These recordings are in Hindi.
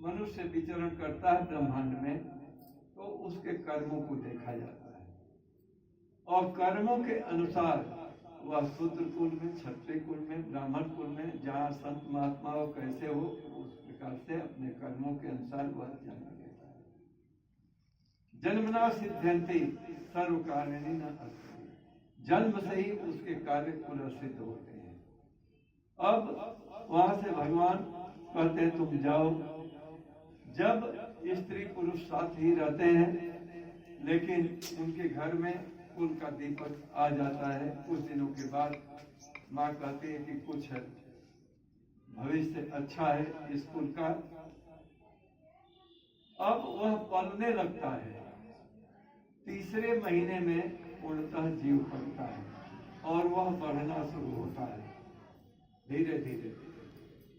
मनुष्य विचरण करता है ब्रह्मांड में तो उसके कर्मों को देखा जाता है और कर्मों के अनुसार वह शूद्र कुल में, क्षत्रिय कुल में, ब्राह्मण कुल में, जहाँ संत महात्मा हो कैसे हो उस प्रकार से अपने कर्मों के अनुसार वह जन्म लेता है। जन्मना सिद्ध्यंति सर्व कारणि न अस्ति, जन्म से ही उसके कार्य पूरा सिद्ध होते हैं। अब वहां से भगवान कहते हैं तुम जाओ। जब स्त्री पुरुष साथ ही रहते हैं लेकिन उनके घर में कुल का दीपक आ जाता है, कुछ दिनों के बाद माँ कहती है कि कुछ भविष्य अच्छा है इस कुल का। अब वह पलने लगता है। तीसरे महीने में पूर्णतः जीव पड़ता है और वह बढ़ना शुरू होता है। धीरे धीरे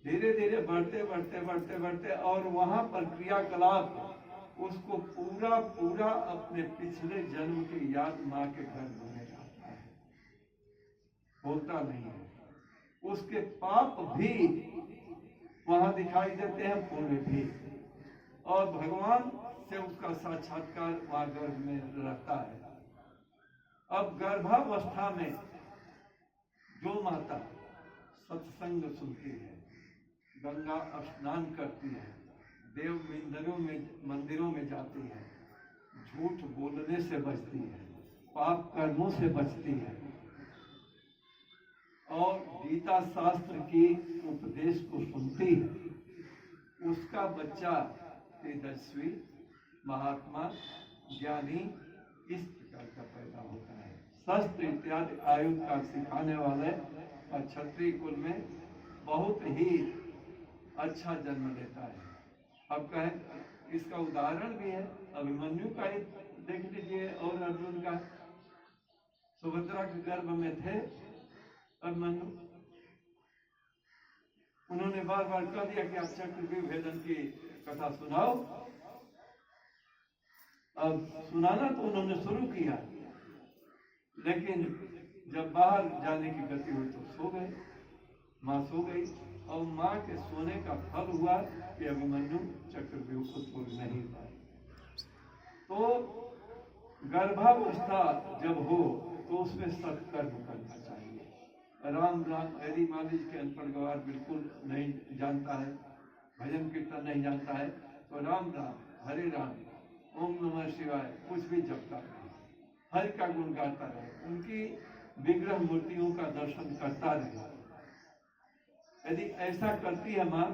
धीरे धीरे बढ़ते बढ़ते बढ़ते बढ़ते और वहां पर क्रियाकलाप उसको पूरा पूरा अपने पिछले जन्म की याद माँ के घर में आता है, होता नहीं है। उसके पाप भी वहां दिखाई देते हैं, पुण्य भी, और भगवान से उसका साक्षात्कार वहां गर्भ में रहता है। अब गर्भावस्था में जो माता सत्संग सुनती है, गंगा स्नान करती है, देव मंदिरों में जाती है, झूठ बोलने से बचती है, पाप कर्मों से बचती है और गीता शास्त्र की उपदेश को सुनती है, उसका बच्चा तेजस्वी, महात्मा, ज्ञानी इस प्रकार का पैदा होता है। शस्त्र इत्यादि आयुध का सिखाने वाले और क्षत्रिय कुल में बहुत ही अच्छा जन्म लेता है। अब कहें इसका उदाहरण भी है, अभिमन्यु का ही देख लीजिए और अर्जुन का। सुभद्रा के गर्भ में थे अभिमन्यु, उन्होंने बार बार कह दिया कि आप चक्रव्यूह भेदन की कथा सुनाओ। अब सुनाना तो उन्होंने शुरू किया, लेकिन जब बाहर जाने की गति हुई तो सो गए, माँ सो गई और माँ के सोने का फल हुआ कि अभिमन्यु चक्रव्यूह को तोड़ नहीं पाए। तो गर्भावस्था जब हो तो उसमें सत्कर्म करना चाहिए। राम राम यदि मान लीजिए कि अनपढ़ गवार बिल्कुल नहीं जानता है, भजन कीर्तन नहीं जानता है, तो राम राम, हरे राम, ओम नमः शिवाय कुछ भी जपता रहे, हरि का गुण गाता रहे, उनकी विग्रह मूर्तियों का दर्शन करता रहे। यदि ऐसा करती है माँ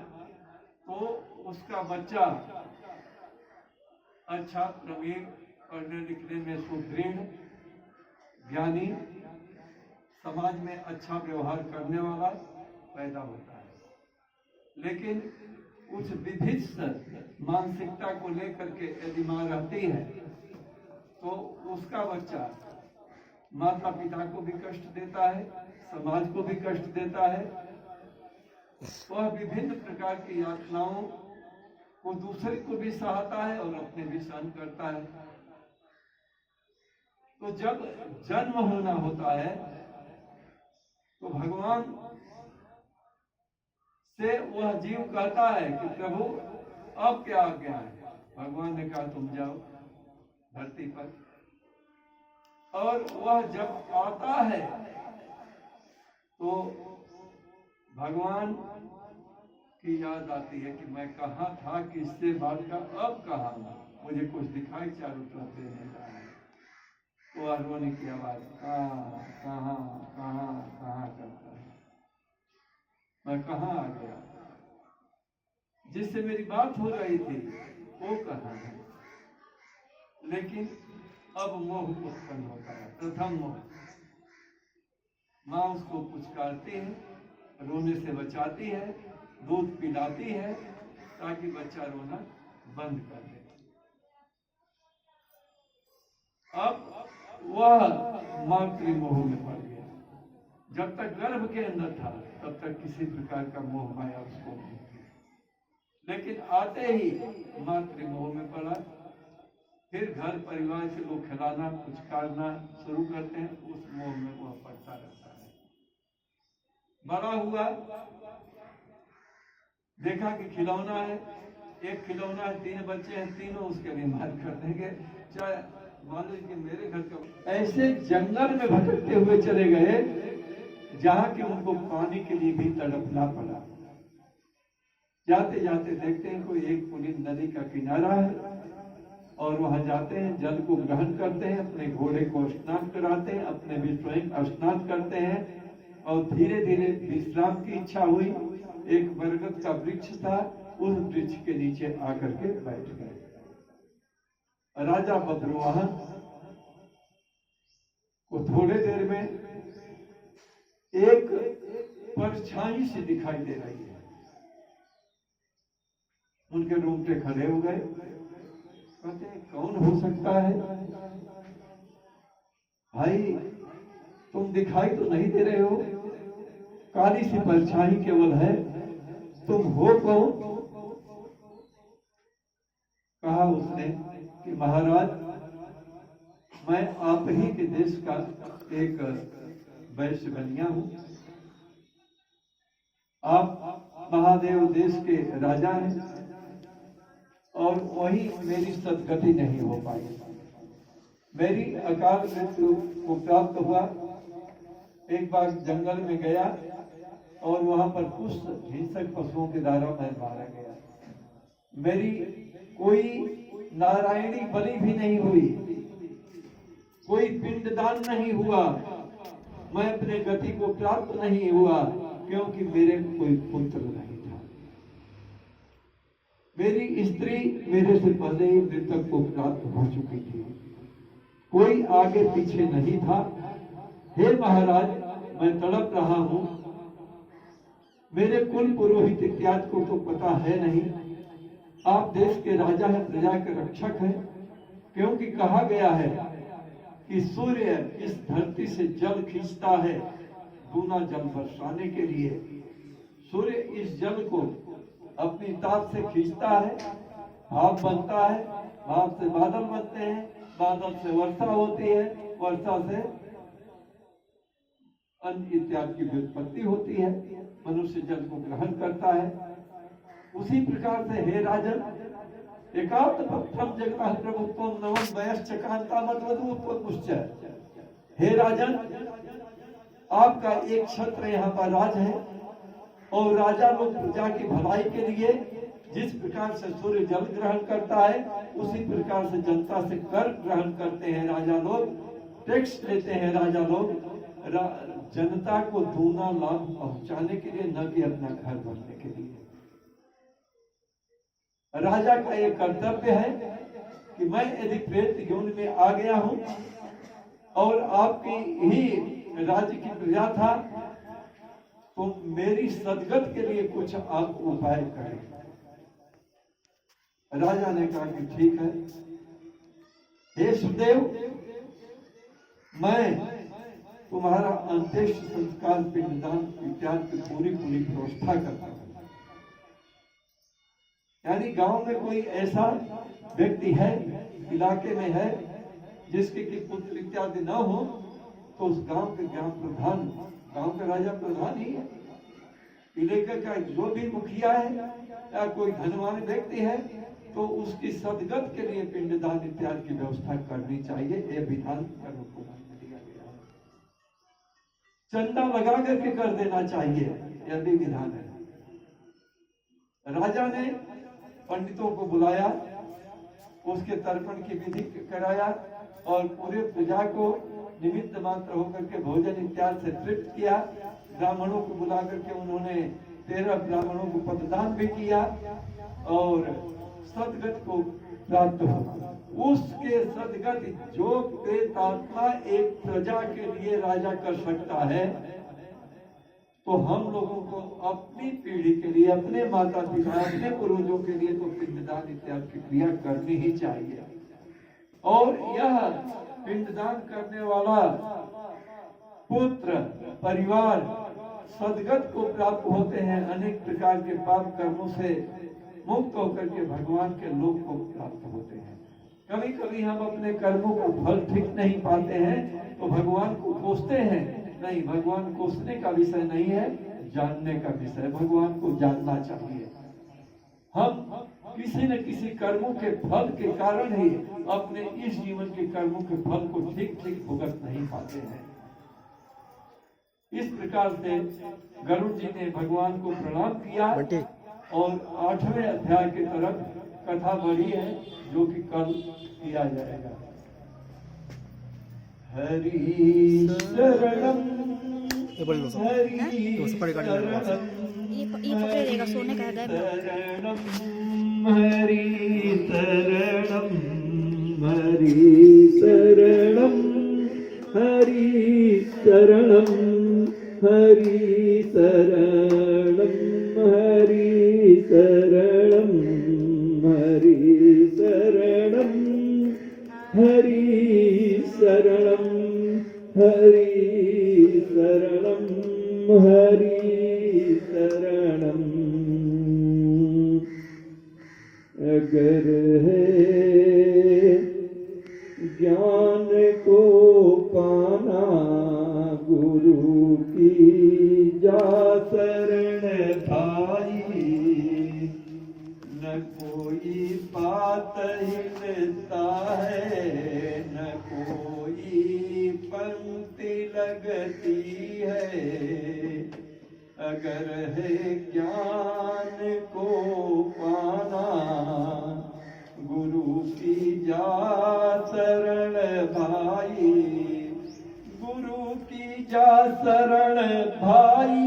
तो उसका बच्चा अच्छा, प्रवीण, पढ़ने लिखने में सुदृढ़, ज्ञानी, समाज में अच्छा व्यवहार करने वाला पैदा होता है। लेकिन उस विभिन्न मानसिकता को लेकर के यदि माँ रहती है तो उसका बच्चा माता पिता को भी कष्ट देता है, समाज को भी कष्ट देता है। वह विभिन्न प्रकार की यातनाओं को दूसरे को भी सहता है और अपने भी सहन करता है। तो जब जन्म होना होता है तो भगवान से वह जीव कहता है कि प्रभु अब क्या आज्ञा है। भगवान ने कहा तुम जाओ धरती पर, और वह जब आता है तो भगवान की याद आती है कि मैं कहाँ था, किससे बात का, अब कहाँ मुझे कुछ दिखाई चारों तरफ दे नहीं रहा है। वो रोने की आवाज कहाँ कहाँ कहाँ कहाँ करता है, मैं कहाँ आ गया, जिससे मेरी बात हो रही थी वो कहाँ है। लेकिन अब मोह उत्पन्न होता है, प्रथम मोह। माँ उसको पुचकारती है, रोने से बचाती है, दूध पिलाती है ताकि बच्चा रोना बंद कर दे। अब वह मातृमोह में पड़ गया। जब तक गर्भ के अंदर था तब तक किसी प्रकार का मोह माया उसको नहीं थी, लेकिन आते ही मातृमोह में पड़ा। फिर घर परिवार के लोग खिलाना कुछ करना शुरू करते हैं, उस मोह में वह पड़ता रहता है। बड़ा हुआ, देखा कि खिलौना है, एक खिलौना है, 3 बच्चे हैं, तीनों उसके लिए मार कर देंगे। चाहे मान लीजिए मेरे घर का, ऐसे जंगल में भटकते हुए चले गए जहां कि उनको पानी के लिए भी तड़पना पड़ा। जाते जाते देखते हैं कोई एक पुलिन नदी का किनारा है और वहां जाते हैं, जल को ग्रहण करते हैं, अपने घोड़े को स्नान कराते हैं, अपने भी स्वयं स्नान करते हैं और धीरे धीरे विश्राम की इच्छा हुई। एक बरगद का वृक्ष था, उस वृक्ष के नीचे आकर के बैठ गए। राजा बद्रुवाहन को थोड़े देर में एक परछाई सी दिखाई दे रही है। उनके रोंगटे खड़े हो गए, कहते हैं कौन हो सकता है भाई, तुम दिखाई तो नहीं दे रहे हो, काली सी परछाई केवल है, तुम हो कौन? कहा उसने कि महाराज, मैं आप ही के देश का एक वैश्य बनिया हूं। आप महादेव देश के राजा हैं और वही मेरी सदगति नहीं हो पाई। मेरी अकाल मृत्यु को प्राप्त हुआ। एक बार जंगल में गया और वहां पर कुछ हिंसक पशुओं के द्वारा मैं मारा गया। मेरी कोई नारायणी बलि भी नहीं हुई, कोई पिंडदान नहीं हुआ, मैं अपने गति को प्राप्त नहीं हुआ क्योंकि मेरे कोई पुत्र नहीं था। मेरी स्त्री मेरे से पहले ही मृतक को प्राप्त हो चुकी थी, कोई आगे पीछे नहीं था। हे महाराज, मैं तड़प रहा हूं, मेरे कुल पुरोहित इत्यादि को तो पता है नहीं। आप देश के राजा हैं, प्रजा के रक्षक हैं, क्योंकि कहा गया है कि सूर्य इस धरती से जल खींचता है दूना जल बरसाने के लिए। सूर्य इस जल को अपनी ताप से खींचता है, भाप बनता है, भाप से बादल बनते हैं, बादल से वर्षा होती है, वर्षा से अन्न इत्यादि की व्युत्पत्ति होती है, मनुष्य जल को ग्रहण करता है। उसी प्रकार से हे राजन, एकांत भक्तम जगतः प्रभुत्वम नवम वयश्चकांता मतवदुपमुश्च। हे राजन, आपका एक क्षत्र यहाँ पर राज है और राजा लोग प्रजा की भलाई के लिए जिस प्रकार से सूर्य जल ग्रहण करता है, उसी प्रकार से जनता से कर ग्रहण करते हैं राजा लोग, टैक्स लेते हैं राजा लोग, जनता को दूना लाभ पहुंचाने के लिए, न कि अपना घर भरने के लिए। राजा का एक कर्तव्य है कि मैं यदि प्रेत योनि में आ गया हूं और आपकी ही राज्य की प्रजा था, तो मेरी सदगत के लिए कुछ आप उपाय करें। राजा ने कहा कि ठीक है, हे सुदेव, मैं तुम्हारा अंत्येष्ट संस्कार, पिंडदान इत्यादि की पूरी व्यवस्था करता हूं। यानी गांव में कोई ऐसा व्यक्ति है, इलाके में है, जिसके की पुत्र इत्यादि न हो, तो उस गांव के ग्राम प्रधान, गांव का राजा प्रधान ही है, इलाके का जो भी मुखिया है या कोई धनवान व्यक्ति है, तो उसकी सदगत के लिए पिंडदान इत्यादि की व्यवस्था करनी चाहिए। यह विधान का रूप में दिया गया है। चंदा लगा करके कर देना चाहिए, यह भी विधान है। राजा ने पंडितों को बुलाया, उसके तर्पण की विधि कराया और पूरे प्रजा को निमित्त मात्र होकर के भोजन इत्यादि से तृप्त किया। ब्राह्मणों को बुला करके उन्होंने 13 ब्राह्मणों को पददान भी किया और सदगत को प्राप्त हुआ। उसके सदगत जो प्रेतात्मा एक प्रजा के लिए राजा कर सकता है, तो हम लोगों को अपनी पीढ़ी के लिए, अपने माता पिता, अपने पूर्वजों के लिए तो पिंडदान इत्यादि की क्रिया करनी ही चाहिए। और यह पिंडदान करने वाला पुत्र, परिवार सदगत को प्राप्त होते हैं, अनेक प्रकार के पाप कर्मों से मुक्त होकर के भगवान के लोक को प्राप्त होते हैं। कभी कभी हम अपने कर्मों को फल ठीक नहीं पाते हैं तो भगवान को कोसते हैं। नहीं, भगवान कोसने का विषय नहीं है, जानने का विषय। भगवान को जानना चाहिए। हम किसी न किसी कर्मों के फल के कारण ही अपने इस जीवन के कर्मों के फल को ठीक ठीक भुगत नहीं पाते हैं। इस प्रकार से गरुड़ जी ने भगवान को प्रणाम किया और 8वें अध्याय की तरफ कथा बढ़ी है, जो कि कल किया जाएगा। हरि शरणम ये पकड़ेगा, सोने का है। शरणम हरि शरणम हरि शरणम हरि शरणम हरि शरणम हरि शरणम हरि शरणम हरि शरणम हरि शरणम हरि शरणम। अगर है ज्ञान को पाना गुरु की जा शरण भाई, न कोई बात हिलता है, न कोई पंक्ति लगती है। अगर है ज्ञान को पाना गुरु की जा शरण भाई, गुरु की जा शरण भाई,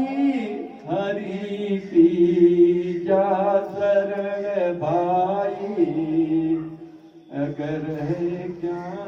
हरि की जा शरण भाई। अगर है ज्ञान